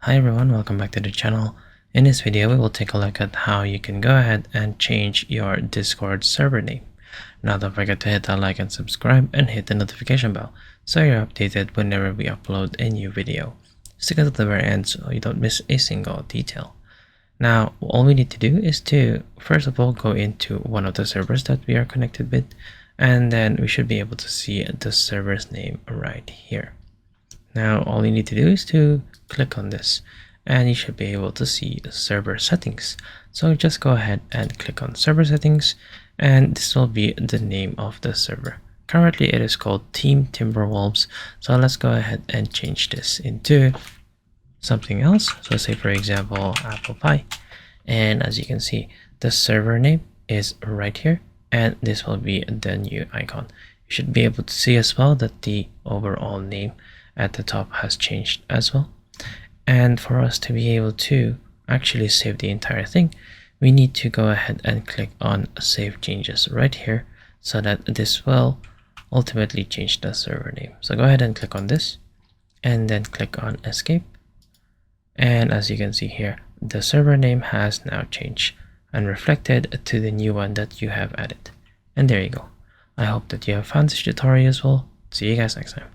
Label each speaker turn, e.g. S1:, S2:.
S1: Hi everyone, welcome back to the channel. In this video, we will take a look at how you can go ahead and change your Discord server name. Now don't forget to hit that like and subscribe and hit the notification bell so you're updated whenever we upload a new video. Stick until the very end so you don't miss a single detail. Now, all we need to do is to, first of all, go into one of the servers that we are connected with, and then we should be able to see the server's name right here. Now all you need to do is to click on this and you should be able to see server settings. So just go ahead and click on server settings and this will be the name of the server. Currently it is called Team Timberwolves. So let's go ahead and change this into something else. So say for example apple pie, and as you can see the server name is right here and this will be the new icon. You should be able to see as well that the overall name at the top has changed as well. And for us to be able to actually save the entire thing, we need to go ahead and click on save changes right here so that this will ultimately change the server name. So go ahead and click on this and then click on escape, and as you can see here the server name has now changed and reflected to the new one that you have added. And there you go. I hope that you have found this tutorial useful. See you guys next time.